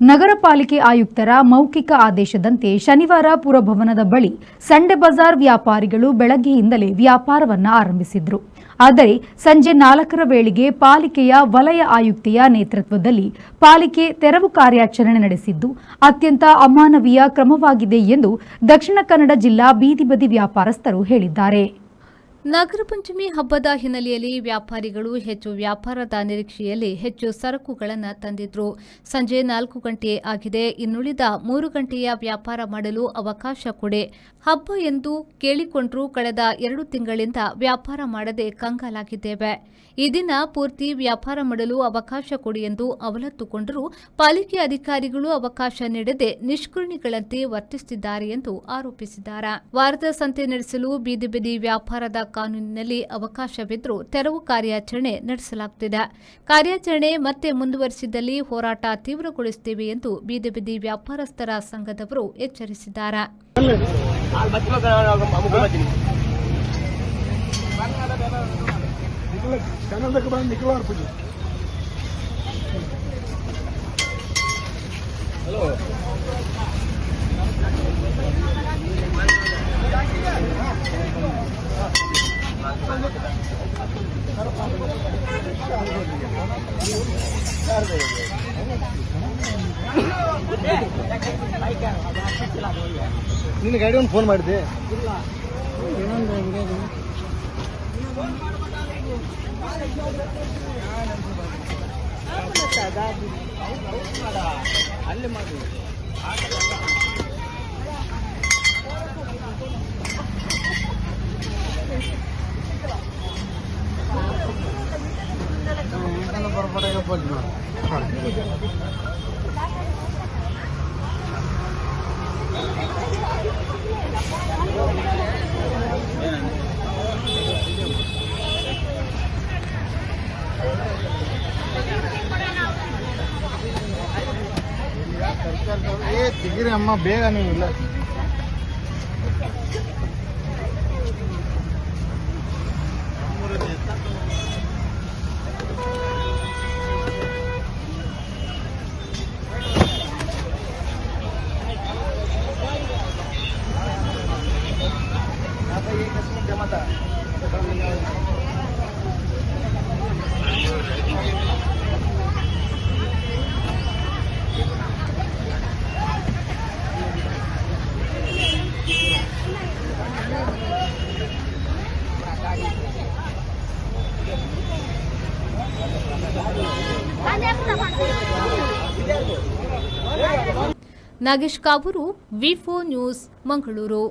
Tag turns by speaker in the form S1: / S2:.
S1: ನಗರ ಪಾಲಿಕೆ ಆಯುಕ್ತರ ಮೌಖಿಕ ಆದೇಶದಂತೆ ಶನಿವಾರ ಪುರಭವನದ ಬಳಿ ಸಂಡೆ ಬಜಾರ್ ವ್ಯಾಪಾರಿಗಳು ಬೆಳಗ್ಗೆಯಿಂದಲೇ ವ್ಯಾಪಾರವನ್ನು ಆರಂಭಿಸಿದ್ರು. ಆದರೆ ಸಂಜೆ 4ರ ವೇಳೆಗೆ ಪಾಲಿಕೆಯ ವಲಯ ಆಯುಕ್ತೆಯ ನೇತೃತ್ವದಲ್ಲಿ ಪಾಲಿಕೆ ತೆರವು ಕಾರ್ಯಾಚರಣೆ ನಡೆಸಿದ್ದು ಅತ್ಯಂತ ಅಮಾನವೀಯ ಕ್ರಮವಾಗಿದೆ ಎಂದು ದಕ್ಷಿಣ ಕನ್ನಡ ಜಿಲ್ಲಾ ಬೀದಿ ಬದಿ ವ್ಯಾಪಾರಸ್ಥರು ಹೇಳಿದ್ದಾರೆ.
S2: ನಾಗರ ಪಂಚಮಿ ಹಬ್ಬದ ಹಿನ್ನೆಲೆಯಲ್ಲಿ ವ್ಯಾಪಾರಿಗಳು ಹೆಚ್ಚು ವ್ಯಾಪಾರದ ನಿರೀಕ್ಷೆಯಲ್ಲಿ ಹೆಚ್ಚು ಸರಕುಗಳನ್ನು ತಂದಿದ್ರು. ಸಂಜೆ 4 ಗಂಟೆ ಆಗಿದೆ, ಇನ್ನುಳಿದ 3 ಗಂಟೆಯ ವ್ಯಾಪಾರ ಮಾಡಲು ಅವಕಾಶ ಕೊಡಿ. ಹಬ್ಬ ಎಂದು ಕೇಳಿಕೊಂಡ್ರೂ ಕಳೆದ 2 ತಿಂಗಳಿಂದ ವ್ಯಾಪಾರ ಮಾಡದೆ ಕಂಗಾಲಾಗಿದ್ದೇವೆ. ಈ ದಿನ ಪೂರ್ತಿ ವ್ಯಾಪಾರ ಮಾಡಲು ಅವಕಾಶ ಕೊಡಿ ಎಂದು ಅವಲತ್ತುಕೊಂಡರೂ ಪಾಲಿಕೆ ಅಧಿಕಾರಿಗಳು ಅವಕಾಶ ನೀಡದೆ ನಿಷ್ಕರುಣಿಗಳಂತೆ ವರ್ತಿಸುತ್ತಿದ್ದಾರೆ ಎಂದು ಆರೋಪಿಸಿದ್ದಾರೆ. ವಾರದ ಸಂತೆ ನಡೆಸಲು ಬೀದಿ ಬದಿ ವ್ಯಾಪಾರದ ಕಾನೂನಿನಲ್ಲಿ ಅವಕಾಶವಿದ್ದರೂ ತೆರವು ಕಾರ್ಯಾಚರಣೆ ನಡೆಸಲಾಗುತ್ತಿದೆ. ಕಾರ್ಯಾಚರಣೆ ಮತ್ತೆ ಮುಂದುವರಿಸಿದಲ್ಲಿ ಹೋರಾಟ ತೀವ್ರಗೊಳಿಸುತ್ತೇವೆ ಎಂದು ಬೀದಿ ಬದಿ ವ್ಯಾಪಾರಸ್ಥರ ಸಂಘದವರು ಎಚ್ಚರಿಸಿದ್ದಾರೆ.
S3: ನಿನ್ನ ಗಾಡಿ ಒಂದು ಫೋನ್ ಮಾಡಿದೆ. ಅಲ್ಲಿ ಮಾಡಿ ತೆಗೀರಿ ಅಮ್ಮ, ಬೇಗ ನೀವು ಇಲ್ಲ.
S2: ನಾಗೇಶ್ ಕಾವೂರು, ವಿ4 ನ್ಯೂಸ್, ಮಂಗಳೂರು.